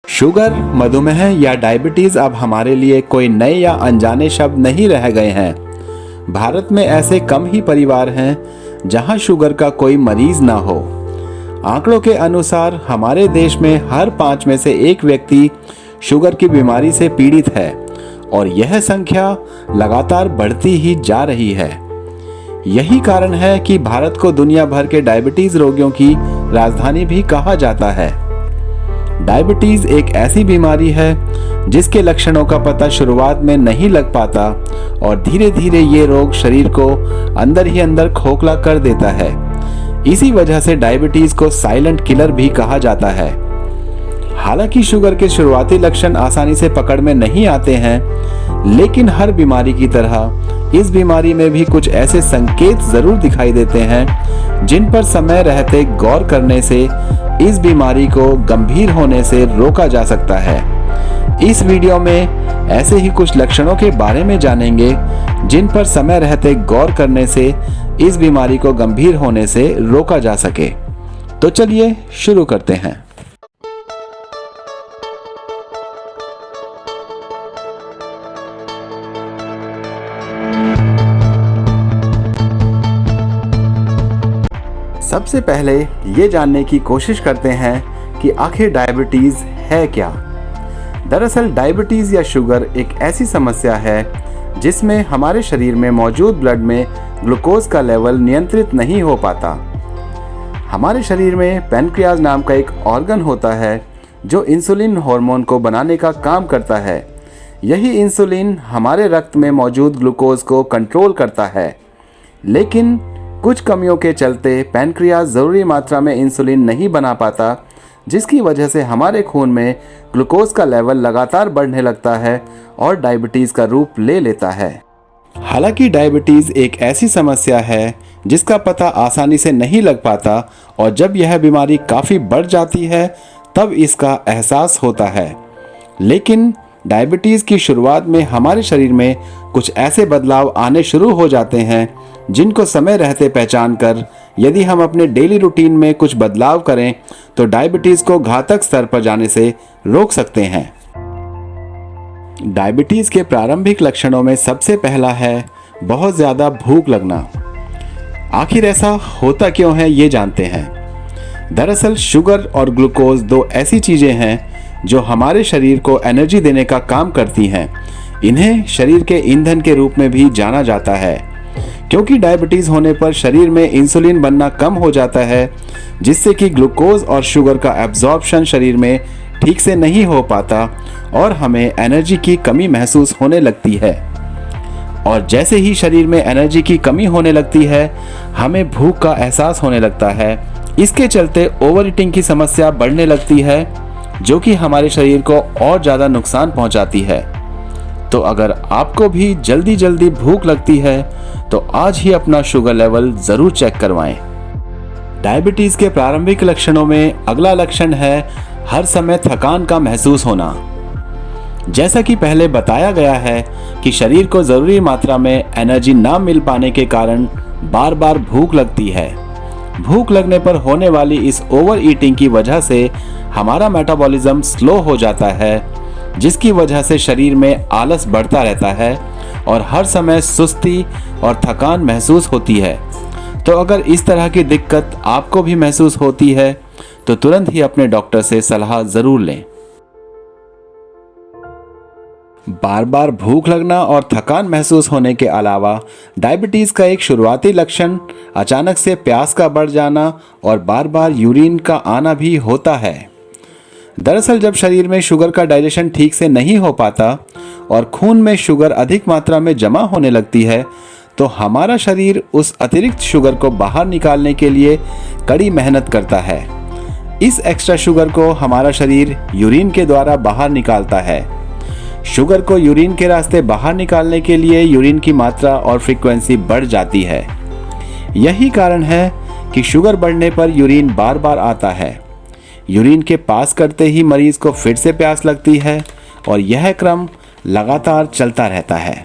Sugar, मधुमेह या diabetes अब हमारे लिए कोई नए या अनजाने शब्द नहीं रह गए हैं। भारत में ऐसे कम ही परिवार हैं जहां शुगर का कोई मरीज ना हो। आंकड़ों के अनुसार हमारे देश में हर 5 में से 1 व्यक्ति शुगर की बीमारी से पीड़ित है और यह संख्या लगातार बढ़ती ही जा रही है। यही कारण है कि भारत को दुनिया भर के डायबिटीज रोगियों की राजधानी भी कहा जाता है। डायबिटीज एक ऐसी बीमारी है जिसके लक्षणों का पता शुरुआत में नहीं लग पाता और धीरे धीरे ये रोग शरीर को अंदर ही अंदर खोखला कर देता है। इसी वजह से डायबिटीज को साइलेंट किलर भी कहा जाता है। हालांकि शुगर के शुरुआती लक्षण आसानी से पकड़ में नहीं आते हैं, लेकिन हर बीमारी की तरह इस बीमारी में भी कुछ ऐसे संकेत जरूर दिखाई देते हैं जिन पर समय रहते गौर करने से इस बीमारी को गंभीर होने से रोका जा सकता है। इस वीडियो में ऐसे ही कुछ लक्षणों के बारे में जानेंगे जिन पर समय रहते गौर करने से इस बीमारी को गंभीर होने से रोका जा सके। तो चलिए शुरू करते हैं। सबसे पहले ये जानने की कोशिश करते हैं कि आखिर डायबिटीज है क्या। दरअसल डायबिटीज या शुगर एक ऐसी समस्या है जिसमें हमारे शरीर में मौजूद ब्लड में ग्लूकोज का लेवल नियंत्रित नहीं हो पाता। हमारे शरीर में पैनक्रियाज नाम का एक ऑर्गन होता है जो इंसुलिन हार्मोन को बनाने का काम करता है। यही इंसुलिन हमारे रक्त में मौजूद ग्लूकोज को कंट्रोल करता है, लेकिन कुछ कमियों के चलते पैनक्रियाज ज़रूरी मात्रा में इंसुलिन नहीं बना पाता, जिसकी वजह से हमारे खून में ग्लूकोज का लेवल लगातार बढ़ने लगता है और डायबिटीज़ का रूप ले लेता है। हालांकि डायबिटीज़ एक ऐसी समस्या है जिसका पता आसानी से नहीं लग पाता और जब यह बीमारी काफ़ी बढ़ जाती है तब इसका एहसास होता है। लेकिन डायबिटीज़ की शुरुआत में हमारे शरीर में कुछ ऐसे बदलाव आने शुरू हो जाते हैं जिनको समय रहते पहचान कर यदि हम अपने डेली रूटीन में कुछ बदलाव करें तो डायबिटीज़ को घातक स्तर पर जाने से रोक सकते हैं। डायबिटीज़ के प्रारंभिक लक्षणों में सबसे पहला है बहुत ज़्यादा भूख लगना। आखिर ऐसा होता क्यों है, ये जानते हैं। दरअसल शुगर और ग्लूकोज 2 ऐसी चीज़ें हैं जो हमारे शरीर को एनर्जी देने का काम करती हैं। इन्हें शरीर के ईंधन के रूप में भी जाना जाता है। क्योंकि डायबिटीज़ होने पर शरीर में इंसुलिन बनना कम हो जाता है, जिससे कि ग्लूकोज और शुगर का एब्जॉर्प्शन शरीर में ठीक से नहीं हो पाता और हमें एनर्जी की कमी महसूस होने लगती है। और जैसे ही शरीर में एनर्जी की कमी होने लगती है, हमें भूख का एहसास होने लगता है। इसके चलते ओवर ईटिंग की समस्या बढ़ने लगती है, जो कि हमारे शरीर को और ज़्यादा नुकसान पहुंचाती है। तो अगर आपको भी जल्दी जल्दी भूख लगती है तो आज ही अपना शुगर लेवल ज़रूर चेक करवाएं। डायबिटीज़ के प्रारंभिक लक्षणों में अगला लक्षण है हर समय थकान का महसूस होना। जैसा कि पहले बताया गया है कि शरीर को ज़रूरी मात्रा में एनर्जी ना मिल पाने के कारण बार बार भूख लगती है। भूख लगने पर होने वाली इस ओवर ईटिंग की वजह से हमारा मेटाबॉलिज्म स्लो हो जाता है, जिसकी वजह से शरीर में आलस बढ़ता रहता है और हर समय सुस्ती और थकान महसूस होती है। तो अगर इस तरह की दिक्कत आपको भी महसूस होती है तो तुरंत ही अपने डॉक्टर से सलाह ज़रूर लें। बार बार भूख लगना और थकान महसूस होने के अलावा डायबिटीज़ का एक शुरुआती लक्षण अचानक से प्यास का बढ़ जाना और बार बार यूरिन का आना भी होता है। दरअसल जब शरीर में शुगर का डाइजेशन ठीक से नहीं हो पाता और खून में शुगर अधिक मात्रा में जमा होने लगती है तो हमारा शरीर उस अतिरिक्त शुगर को बाहर निकालने के लिए कड़ी मेहनत करता है। इस एक्स्ट्रा शुगर को हमारा शरीर यूरिन के द्वारा बाहर निकालता है। शुगर को यूरिन के रास्ते बाहर निकालने के लिए यूरिन की मात्रा और फ्रीक्वेंसी बढ़ जाती है। यही कारण है कि शुगर बढ़ने पर यूरिन बार बार आता है। यूरिन के पास करते ही मरीज को फिर से प्यास लगती है और यह क्रम लगातार चलता रहता है।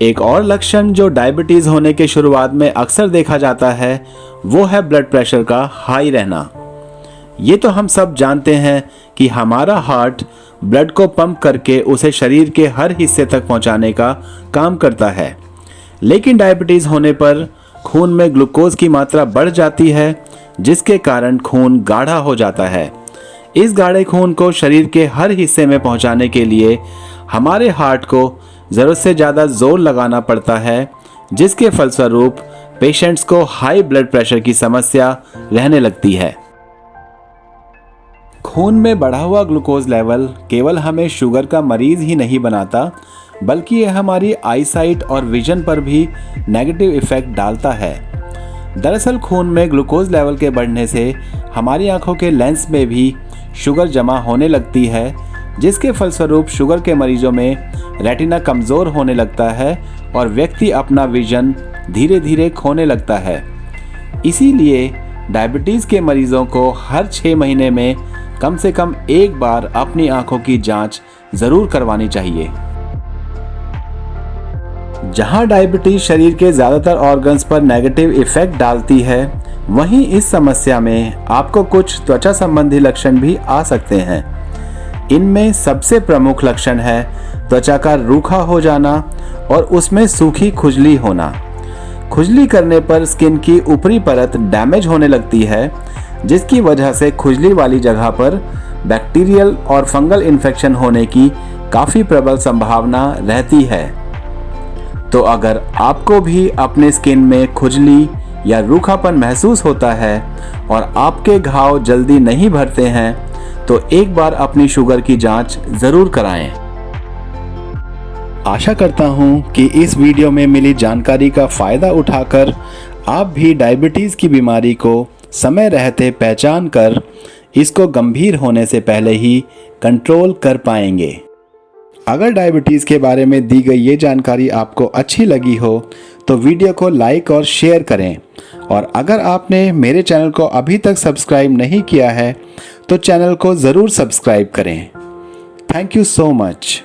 एक और लक्षण जो डायबिटीज़ होने के शुरुआत में अक्सर देखा जाता है वो है ब्लड प्रेशर का हाई रहना। ये तो हम सब जानते हैं कि हमारा हार्ट ब्लड को पंप करके उसे शरीर के हर हिस्से तक पहुंचाने का काम करता है, लेकिन डायबिटीज़ होने पर खून में ग्लूकोज की मात्रा बढ़ जाती है, जिसके कारण खून गाढ़ा हो जाता है। इस गाढ़े खून को शरीर के हर हिस्से में पहुंचाने के लिए हमारे हार्ट को ज़रूरत से ज़्यादा जोर लगाना पड़ता है, जिसके फलस्वरूप पेशेंट्स को हाई ब्लड प्रेशर की समस्या रहने लगती है। खून में बढ़ा हुआ ग्लूकोज लेवल केवल हमें शुगर का मरीज ही नहीं बनाता, बल्कि यह हमारी आईसाइट और विजन पर भी नेगेटिव इफेक्ट डालता है। दरअसल खून में ग्लूकोज लेवल के बढ़ने से हमारी आंखों के लेंस में भी शुगर जमा होने लगती है, जिसके फलस्वरूप शुगर के मरीजों में रेटिना कमज़ोर होने लगता है और व्यक्ति अपना विजन धीरे धीरे खोने लगता है। इसीलिए डायबिटीज़ के मरीजों को हर 6 महीने में कम से कम एक बार अपनी आंखों की जांच ज़रूर करवानी चाहिए। जहां डायबिटीज शरीर के ज़्यादातर ऑर्गन्स पर नेगेटिव इफेक्ट डालती है, वहीं इस समस्या में आपको कुछ त्वचा संबंधी लक्षण भी आ सकते हैं। इनमें सबसे प्रमुख लक्षण है त्वचा का रूखा हो जाना और उसमें सूखी खुजली होना। खुजली करने पर स्किन की ऊपरी परत डैमेज होने लगती है, जिसकी वजह से खुजली वाली जगह पर बैक्टीरियल और फंगल इन्फेक्शन होने की काफ़ी प्रबल संभावना रहती है। तो अगर आपको भी अपने स्किन में खुजली या रूखापन महसूस होता है और आपके घाव जल्दी नहीं भरते हैं, तो एक बार अपनी शुगर की जांच ज़रूर कराएं। आशा करता हूं कि इस वीडियो में मिली जानकारी का फ़ायदा उठाकर आप भी डायबिटीज़ की बीमारी को समय रहते पहचान कर इसको गंभीर होने से पहले ही कंट्रोल कर पाएंगे। अगर डायबिटीज़ के बारे में दी गई ये जानकारी आपको अच्छी लगी हो तो वीडियो को लाइक और शेयर करें, और अगर आपने मेरे चैनल को अभी तक सब्सक्राइब नहीं किया है तो चैनल को ज़रूर सब्सक्राइब करें। Thank you so much.